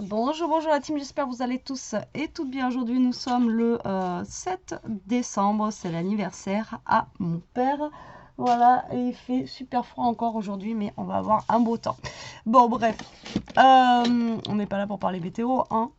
Bonjour, bonjour la team, j'espère que vous allez tous et toutes bien. Aujourd'hui, nous sommes le 7 décembre, c'est l'anniversaire à mon père. Voilà, et il fait super froid encore aujourd'hui, mais on va avoir un beau temps. Bon, bref, on n'est pas là pour parler météo, hein.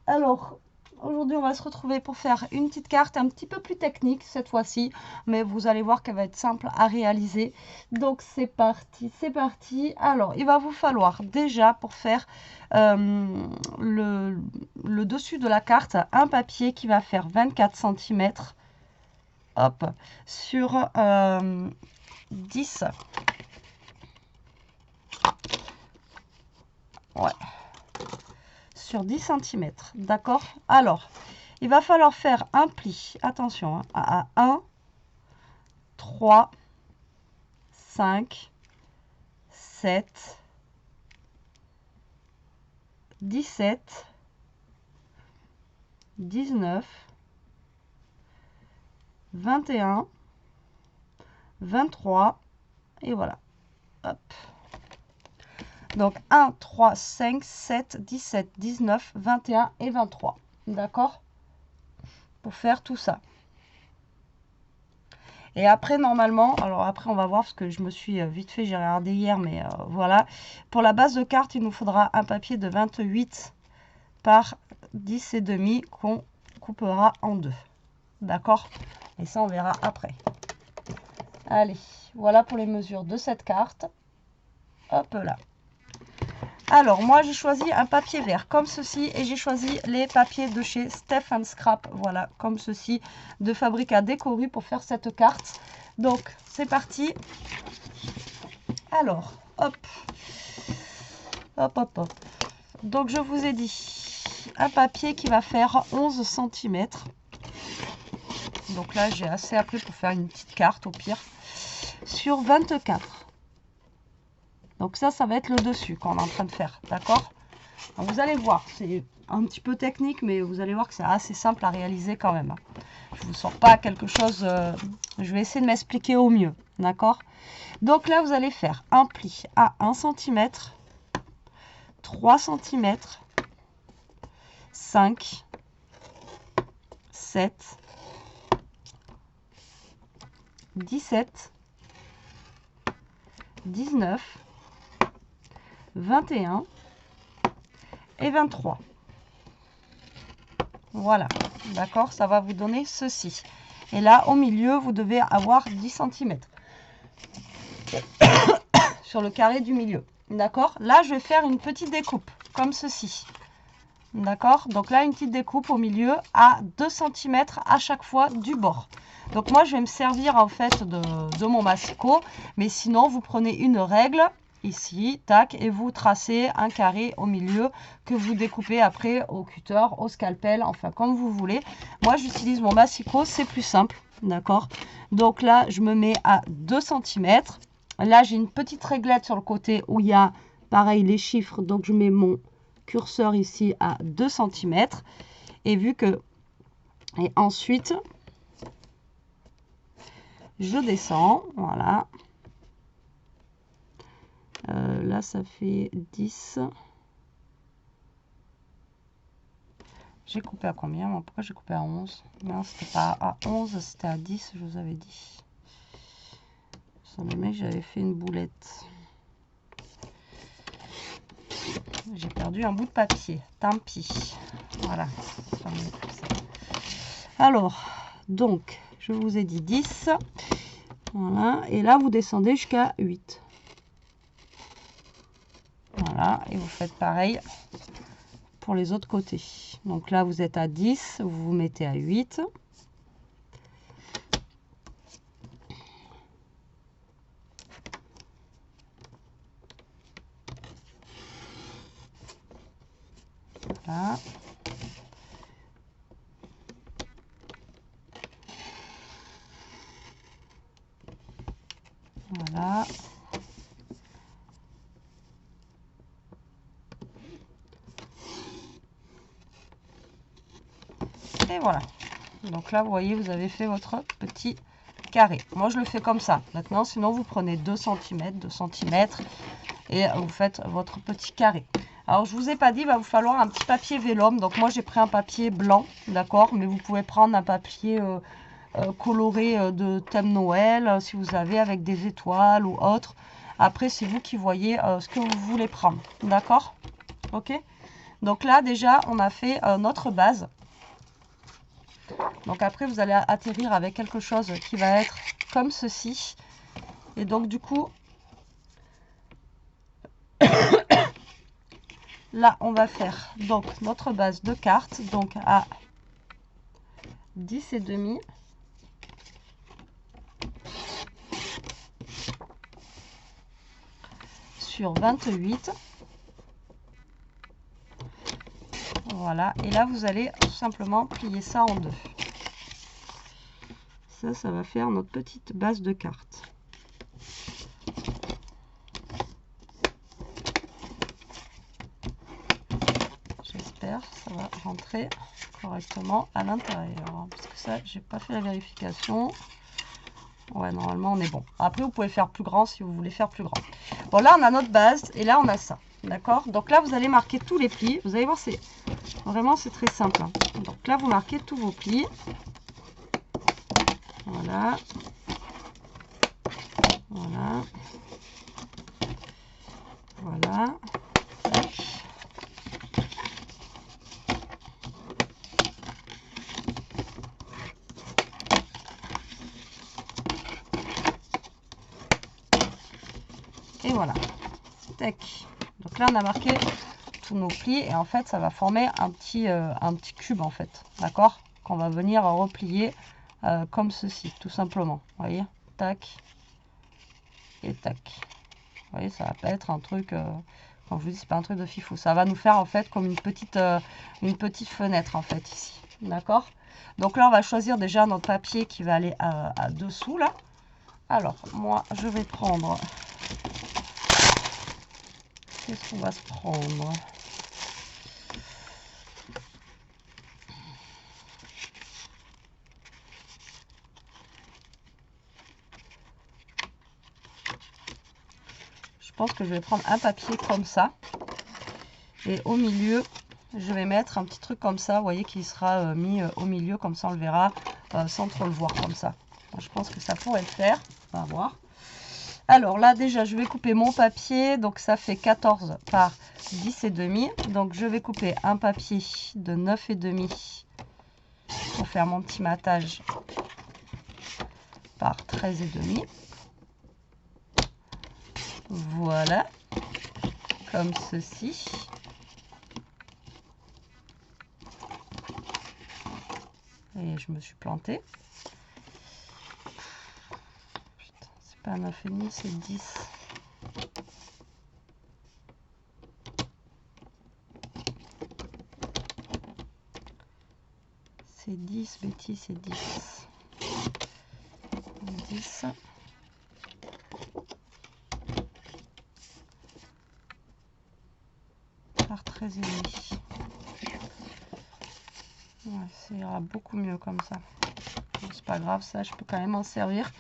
Alors, aujourd'hui, on va se retrouver pour faire une petite carte un petit peu plus technique cette fois-ci, mais vous allez voir qu'elle va être simple à réaliser. Donc, c'est parti, c'est parti. Alors, il va vous falloir déjà pour faire le dessus de la carte un papier qui va faire 24 cm, hop, sur 10. Ouais. Sur 10 cm, d'accord? Alors, il va falloir faire un pli, attention, hein, à 1, 3, 5, 7, 17, 19, 21, 23, et voilà, hop. Donc 1, 3, 5, 7, 17, 19, 21 et 23. D'accord? Pour faire tout ça. Et après, normalement, alors après, on va voir parce que je me suis vite fait, j'ai regardé hier, mais voilà. Pour la base de carte, il nous faudra un papier de 28 par 10 et demi qu'on coupera en deux. D'accord? Et ça, on verra après. Allez, voilà pour les mesures de cette carte. Hop là. Alors, moi, j'ai choisi un papier vert comme ceci et j'ai choisi les papiers de chez Stef & Scrap, voilà, comme ceci, de Fabrica Décoru pour faire cette carte. Donc, c'est parti. Alors, hop, hop, hop, hop. Donc, je vous ai dit, un papier qui va faire 11 cm. Donc là, j'ai assez appris pour faire une petite carte, au pire, sur 24. Donc ça va être le dessus qu'on est en train de faire, d'accord? Vous allez voir, c'est un petit peu technique, mais vous allez voir que c'est assez simple à réaliser quand même. Je ne vous sors pas quelque chose, je vais essayer de m'expliquer au mieux, d'accord? Donc là, vous allez faire un pli à 1 cm, 3 cm, 5, 7, 17, 19, 21 et 23. Voilà, d'accord, ça va vous donner ceci. Et là, au milieu, vous devez avoir 10 cm sur le carré du milieu. D'accord? Là, je vais faire une petite découpe, comme ceci. D'accord? Donc là, une petite découpe au milieu à 2 cm à chaque fois du bord. Donc moi, je vais me servir en fait de mon massicot. Mais sinon, vous prenez une règle ici, tac, et vous tracez un carré au milieu que vous découpez après au cutter, au scalpel, enfin comme vous voulez. Moi, j'utilise mon massicot, c'est plus simple, d'accord? Donc là, je me mets à 2 cm. Là, j'ai une petite réglette sur le côté où il y a, pareil, les chiffres. Donc, je mets mon curseur ici à 2 cm. Et vu que... Et ensuite, je descends, voilà. Là, ça fait 10. J'ai coupé à combien? Pourquoi j'ai coupé à 11? Non, c'était pas à 11, c'était à 10, je vous avais dit. Ça me met que j'avais fait une boulette. J'ai perdu un bout de papier. Tant pis. Voilà. Alors, donc, je vous ai dit 10. Voilà. Et là, vous descendez jusqu'à 8. Voilà, et vous faites pareil pour les autres côtés. Donc là, vous êtes à 10, vous vous mettez à 8. Voilà. Voilà. Et voilà. Donc là, vous voyez, vous avez fait votre petit carré. Moi, je le fais comme ça. Maintenant, sinon, vous prenez 2 cm, 2 cm et vous faites votre petit carré. Alors, je vous ai pas dit, il va vous falloir un petit papier vélum. Donc, moi, j'ai pris un papier blanc, d'accord? Mais vous pouvez prendre un papier coloré de thème Noël, si vous avez, avec des étoiles ou autre. Après, c'est vous qui voyez ce que vous voulez prendre, d'accord? Ok? Donc là, déjà, on a fait notre base. Donc après, vous allez atterrir avec quelque chose qui va être comme ceci. Et donc, du coup, là, on va faire donc notre base de cartes, donc à 10,5 sur 28. Voilà, et là, vous allez tout simplement plier ça en deux. Ça va faire notre petite base de cartes. J'espère que ça va rentrer correctement à l'intérieur. Parce que ça, j'ai pas fait la vérification. Ouais, normalement, on est bon. Après, vous pouvez faire plus grand si vous voulez faire plus grand. Bon, là, on a notre base et là, on a ça. D'accord? Donc là, vous allez marquer tous les plis. Vous allez voir, c'est vraiment, c'est très simple. Hein. Donc là, vous marquez tous vos plis. Voilà. Voilà. Voilà. Tac. Et voilà. Tac. Donc là, on a marqué tous nos plis et en fait, ça va former un petit cube en fait. D'accord? Qu'on va venir replier comme ceci, tout simplement. Vous voyez? Tac. Et tac. Vous voyez, ça va pas être un truc, quand je vous dis, c'est pas un truc de fifou. Ça va nous faire en fait comme une petite fenêtre en fait ici. D'accord? Donc là, on va choisir déjà notre papier qui va aller à dessous là. Alors, moi, je vais prendre... Qu'est-ce qu'on va se prendre? Je pense que je vais prendre un papier comme ça. Et au milieu, je vais mettre un petit truc comme ça, vous voyez, qui sera mis au milieu. Comme ça, on le verra sans trop le voir comme ça. Je pense que ça pourrait le faire. On va voir. Alors là, déjà, je vais couper mon papier. Donc, ça fait 14 par 10,5. Donc, je vais couper un papier de 9,5 pour faire mon petit matage par 13,5. Voilà. Comme ceci. Et je me suis plantée. C'est pas 9,5, c'est 10. C'est 10, Betty, c'est 10. 10. Par 13,5. Ouais, ça ira beaucoup mieux comme ça. C'est pas grave, ça, je peux quand même en servir.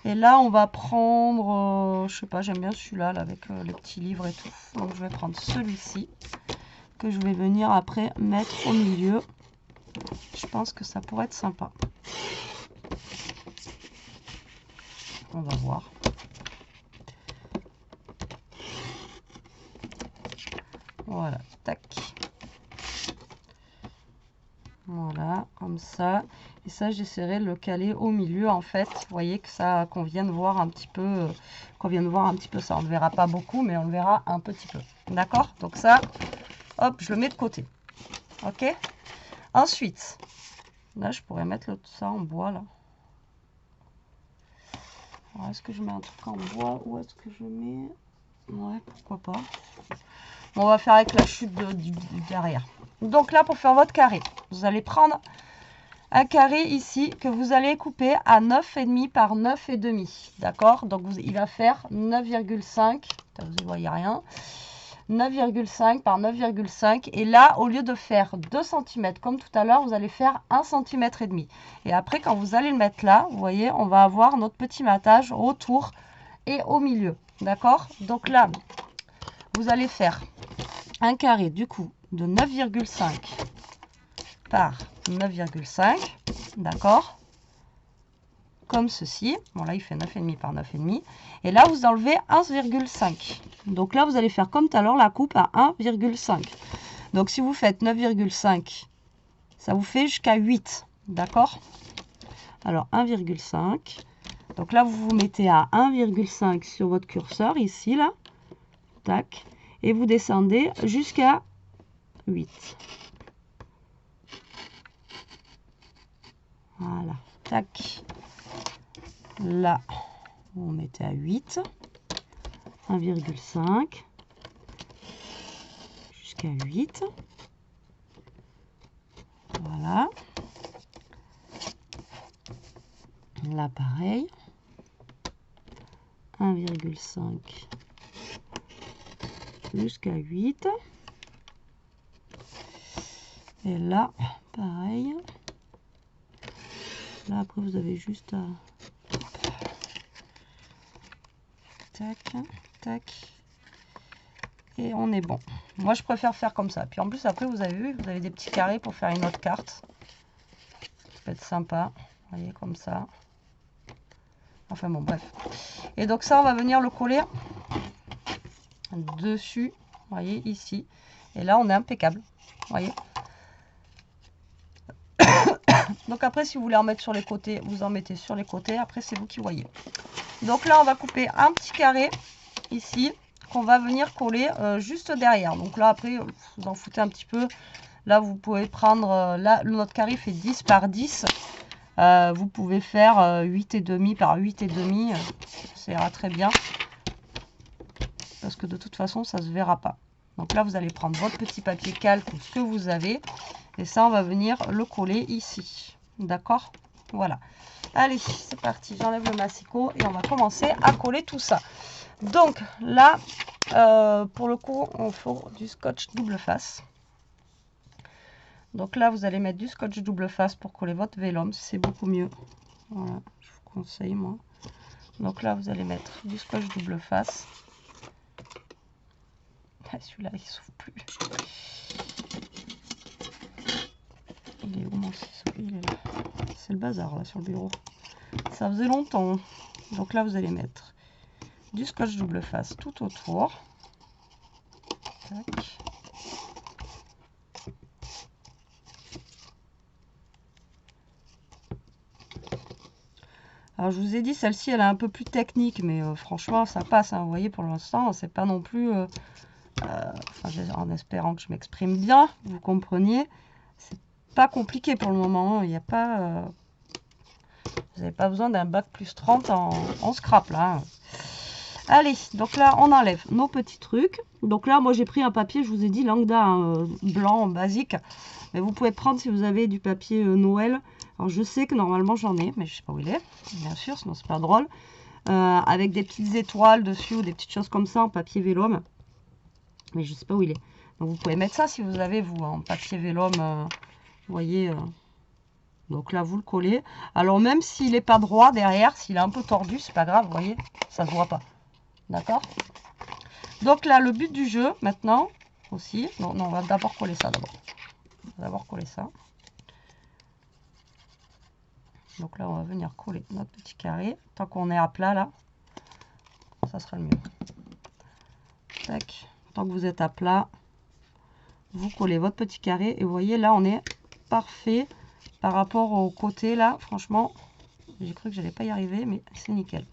Et là, on va prendre, je sais pas, j'aime bien celui-là là, avec les petits livres et tout. Donc, je vais prendre celui-ci que je vais venir après mettre au milieu. Je pense que ça pourrait être sympa. On va voir. Voilà, tac. Voilà, comme ça. Et ça, j'essaierai de le caler au milieu, en fait. Vous voyez que ça, qu'on vienne voir un petit peu, ça. On ne le verra pas beaucoup, mais on le verra un petit peu. D'accord? Donc ça, hop, je le mets de côté. Ok? Ensuite, là, je pourrais mettre ça en bois, là. Alors, est-ce que je mets un truc en bois ou est-ce que je mets... Ouais, pourquoi pas. Bon, on va faire avec la chute du derrière. Donc là, pour faire votre carré, vous allez prendre un carré ici que vous allez couper à 9,5 par 9,5. D'accord? Donc il va faire 9,5. Vous ne voyez rien. 9,5 par 9,5. Et là, au lieu de faire 2 cm comme tout à l'heure, vous allez faire 1,5 cm. Et après, quand vous allez le mettre là, vous voyez, on va avoir notre petit matage autour et au milieu. D'accord? Donc là, vous allez faire un carré du coup de 9,5 par 9,5, d'accord, comme ceci. Bon là il fait 9,5 par 9,5. Et là vous enlevez 1,5. Donc là vous allez faire comme tout à l'heure la coupe à 1,5. Donc si vous faites 9,5, ça vous fait jusqu'à 8, d'accord. Alors 1,5. Donc là vous vous mettez à 1,5 sur votre curseur ici là. Tac. Et vous descendez jusqu'à 8. Voilà. Tac. Là, vous mettez à 8. 1,5 jusqu'à 8. Voilà. Là, pareil. 1,5 jusqu'à 8. Et là, pareil. Là, après, vous avez juste à... Tac, tac. Et on est bon. Moi, je préfère faire comme ça. Puis en plus, après, vous avez vu, vous avez des petits carrés pour faire une autre carte. Ça peut être sympa. Vous voyez, comme ça. Enfin bon, bref. Et donc ça, on va venir le coller dessus. Vous voyez, ici. Et là, on est impeccable. Vous voyez. Donc après, si vous voulez en mettre sur les côtés, vous en mettez sur les côtés. Après, c'est vous qui voyez. Donc là, on va couper un petit carré ici qu'on va venir coller juste derrière. Donc là, après, vous en foutez un petit peu. Là, vous pouvez prendre... là, notre carré fait 10 par 10. Vous pouvez faire 8,5 par 8,5. Ça ira très bien. Parce que de toute façon, ça ne se verra pas. Donc là, vous allez prendre votre petit papier calque ou ce que vous avez. Et ça, on va venir le coller ici. D'accord? Voilà. Allez, c'est parti. J'enlève le massicot et on va commencer à coller tout ça. Donc là, pour le coup, on faut du scotch double face. Donc là, vous allez mettre du scotch double face pour coller votre vélum. C'est beaucoup mieux. Voilà, je vous conseille, moi. Donc là, vous allez mettre du scotch double face. Ah, celui-là, il ne s'ouvre plus. Il est où mon ciseau? Il est là. C'est le bazar, là, sur le bureau. Ça faisait longtemps. Donc là, vous allez mettre du scotch double face tout autour. Tac. Alors je vous ai dit, celle-ci elle est un peu plus technique, mais franchement ça passe, hein. Vous voyez, pour l'instant c'est pas non plus, en espérant que je m'exprime bien, vous compreniez, c'est pas compliqué pour le moment, hein. Il n'y a pas, vous n'avez pas besoin d'un bac plus 30 en scrap là, hein. Allez, donc là on enlève nos petits trucs. Donc là moi j'ai pris un papier, je vous ai dit lambda, hein, blanc basique, mais vous pouvez prendre si vous avez du papier Noël. Alors je sais que normalement j'en ai, mais je sais pas où il est, bien sûr, sinon c'est pas drôle. Avec des petites étoiles dessus ou des petites choses comme ça en papier vélum. Mais je sais pas où il est. Donc vous pouvez mettre ça si vous avez, vous, en papier vélum, vous voyez. Donc là vous le collez. Alors même s'il n'est pas droit derrière, s'il est un peu tordu, c'est pas grave, vous voyez, ça se voit pas. D'accord? Donc là le but du jeu maintenant aussi, non, on va d'abord coller ça d'abord. On va d'abord coller ça. Donc là, on va venir coller notre petit carré. Tant qu'on est à plat, là, ça sera le mieux. Tac. Tant que vous êtes à plat, vous collez votre petit carré. Et vous voyez, là, on est parfait par rapport au côté, là. Franchement, j'ai cru que j'allais pas y arriver, mais c'est nickel.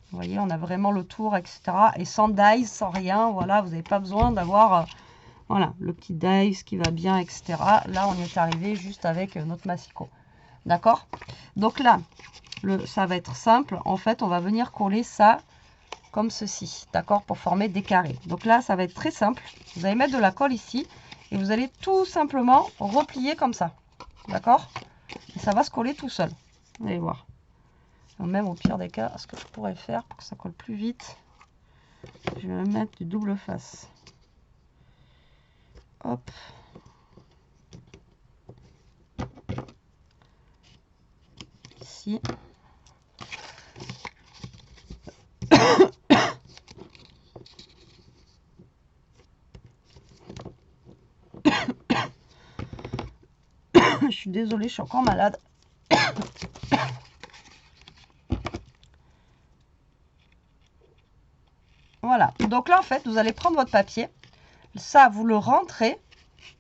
Vous voyez, on a vraiment le tour, etc. Et sans dies, sans rien, voilà, vous n'avez pas besoin d'avoir... voilà, le petit dies qui va bien, etc. Là, on est arrivé juste avec notre massicot. D'accord? Donc là, ça va être simple. En fait, on va venir coller ça comme ceci. D'accord? Pour former des carrés. Donc là, ça va être très simple. Vous allez mettre de la colle ici. Et vous allez tout simplement replier comme ça. D'accord? Et ça va se coller tout seul. Vous allez voir. Même au pire des cas, ce que je pourrais faire pour que ça colle plus vite, je vais mettre du double face. Hop. Ici. Je suis désolée, je suis encore malade. Voilà, donc là en fait vous allez prendre votre papier, ça vous le rentrez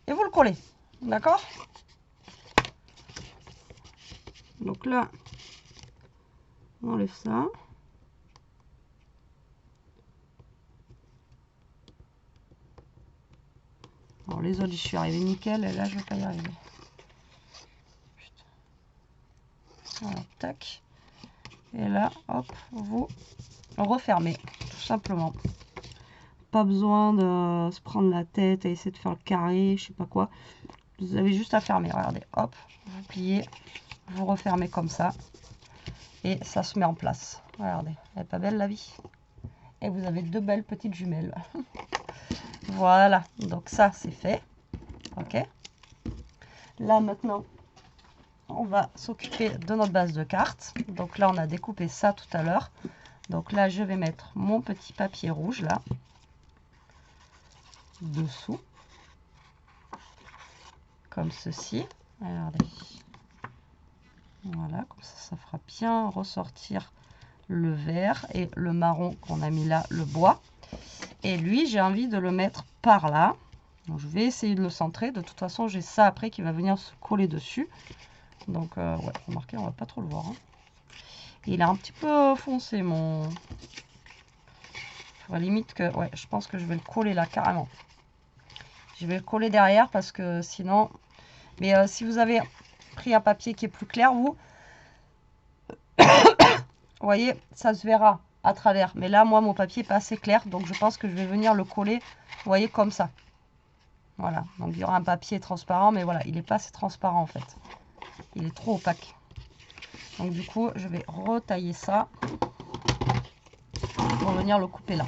et vous le collez, d'accord? Donc là, on enlève ça. Alors les autres, je suis arrivée nickel, et là je ne vais pas y arriver. Putain. Voilà, tac. Et là, hop, vous refermez, tout simplement. Pas besoin de se prendre la tête à essayer de faire le carré, je sais pas quoi. Vous avez juste à fermer, regardez, hop, vous pliez, vous refermez comme ça. Et ça se met en place. Regardez, elle est pas belle la vie? Et vous avez deux belles petites jumelles. Voilà, donc ça c'est fait. Ok. Là maintenant, on va s'occuper de notre base de cartes. Donc là, on a découpé ça tout à l'heure. Donc là, je vais mettre mon petit papier rouge là, dessous, comme ceci. Regardez. Voilà, comme ça fera bien ressortir le vert et le marron qu'on a mis là, le bois. Et lui, j'ai envie de le mettre par là. Donc, je vais essayer de le centrer. De toute façon, j'ai ça après qui va venir se coller dessus. Donc, ouais, remarquez, on va pas trop le voir. Hein. Il est un petit peu foncé, mon... Il faudrait limite que... Ouais, je pense que je vais le coller là, carrément. Je vais le coller derrière parce que sinon... Mais si vous avez pris un papier qui est plus clair, vous voyez, ça se verra à travers. Mais là, moi, mon papier n'est pas assez clair. Donc, je pense que je vais venir le coller, vous voyez, comme ça. Voilà. Donc, il y aura un papier transparent. Mais voilà, il n'est pas assez transparent, en fait. Il est trop opaque. Donc, du coup, je vais retailler ça pour venir le couper là.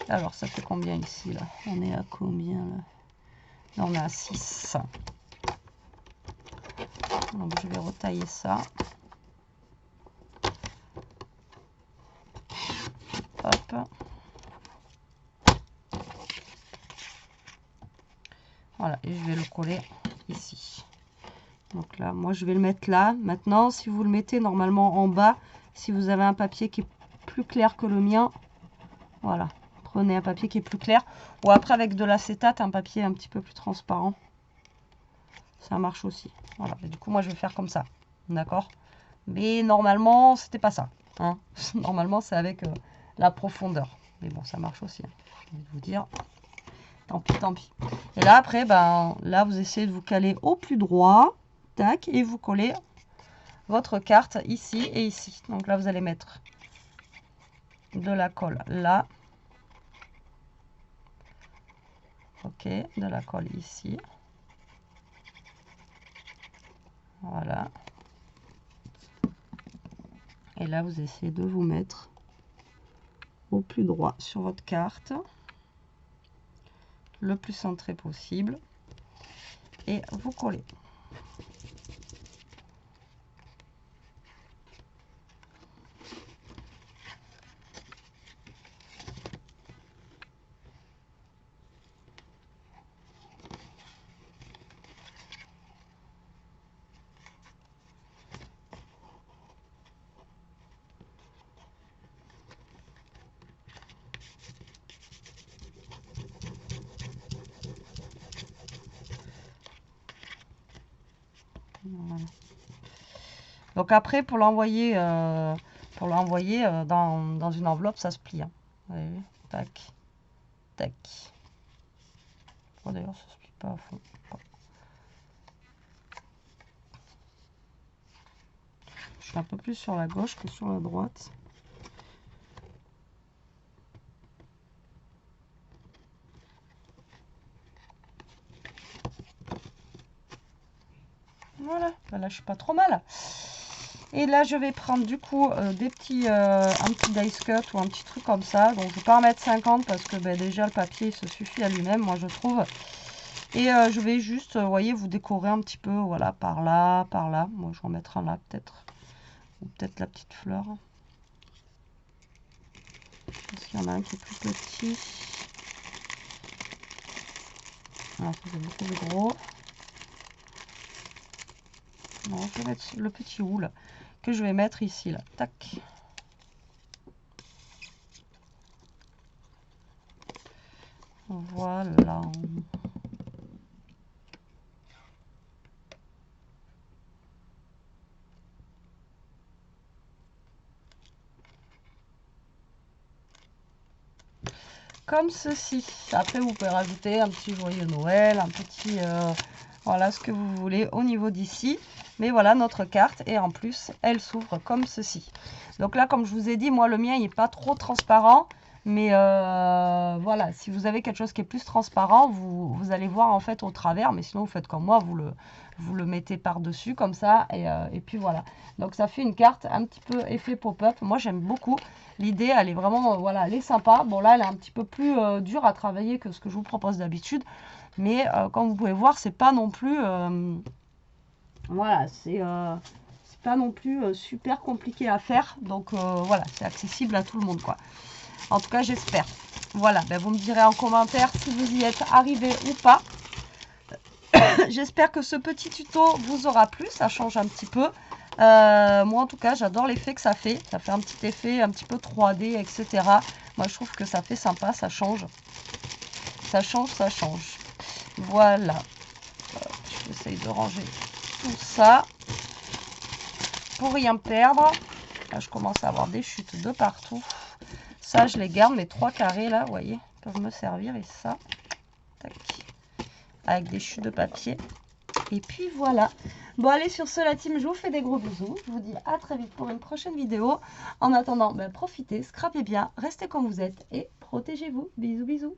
Alors, ça fait combien ici, là? On est à combien, là? Là, on est à 6. Donc, je vais retailler ça. Hop. Voilà, et je vais le coller ici. Donc là, moi, je vais le mettre là. Maintenant, si vous le mettez normalement en bas, si vous avez un papier qui est plus clair que le mien, voilà, prenez un papier qui est plus clair. Ou après, avec de l'acétate, un papier un petit peu plus transparent. Ça marche aussi. Voilà, et du coup, moi, je vais faire comme ça. D'accord? Mais normalement, c'était pas ça. Hein. Normalement, c'est avec la profondeur. Mais bon, ça marche aussi. Hein. Je vais vous dire. Tant pis, tant pis. Et là, après, ben, là, vous essayez de vous caler au plus droit. Tac, et vous collez votre carte ici et ici. Donc là, vous allez mettre de la colle là. Ok, de la colle ici. Voilà. Et là, vous essayez de vous mettre au plus droit sur votre carte. Le plus centré possible. Et vous collez. Voilà. Donc après, pour l'envoyer dans une enveloppe, ça se plie. Hein. Vous avez vu? Tac, tac. Oh, d'ailleurs, ça se plie pas à fond. Je suis un peu plus sur la gauche que sur la droite. Voilà, là je suis pas trop mal. Et là je vais prendre du coup un petit dice cut ou un petit truc comme ça. Donc je vais pas en mettre 50 parce que ben, déjà le papier se suffit à lui-même, moi je trouve. Et je vais juste, vous voyez, vous décorer un petit peu, voilà, par là, par là. Moi je vais en mettre un là peut-être. Ou peut-être la petite fleur. Parce qu'il y en a un qui est plus petit. Ah, ça c'est beaucoup plus gros. Non, je vais mettre le petit houle que je vais mettre ici, là. Tac. Voilà. Comme ceci. Après, vous pouvez rajouter un petit joyeux Noël, un petit... voilà ce que vous voulez au niveau d'ici. Mais voilà notre carte. Et en plus, elle s'ouvre comme ceci. Donc là, comme je vous ai dit, moi, le mien, il n'est pas trop transparent. Mais voilà, si vous avez quelque chose qui est plus transparent, vous allez voir en fait au travers. Mais sinon, vous faites comme moi, vous le mettez par-dessus comme ça. Et puis voilà. Donc ça fait une carte un petit peu effet pop-up. Moi, j'aime beaucoup. L'idée, elle est vraiment, voilà, elle est sympa. Bon, là, elle est un petit peu plus dure à travailler que ce que je vous propose d'habitude. Mais comme vous pouvez voir, c'est pas non plus... voilà, c'est pas non plus super compliqué à faire. Donc voilà, c'est accessible à tout le monde, quoi. En tout cas, j'espère. Voilà, ben, vous me direz en commentaire si vous y êtes arrivé ou pas. J'espère que ce petit tuto vous aura plu. Ça change un petit peu. Moi, en tout cas, j'adore l'effet que ça fait. Ça fait un petit effet un petit peu 3D, etc. Moi, je trouve que ça fait sympa. Ça change. Ça change, ça change. Voilà. J'essaye de ranger tout ça pour rien perdre. Là, je commence à avoir des chutes de partout. Ça, je les garde. Mes 3 carrés, là, vous voyez, peuvent me servir. Et ça, tac, avec des chutes de papier. Et puis, voilà. Bon, allez, sur ce, la team, je vous fais des gros bisous. Je vous dis à très vite pour une prochaine vidéo. En attendant, ben, profitez, scrapez bien, restez comme vous êtes et protégez-vous. Bisous, bisous.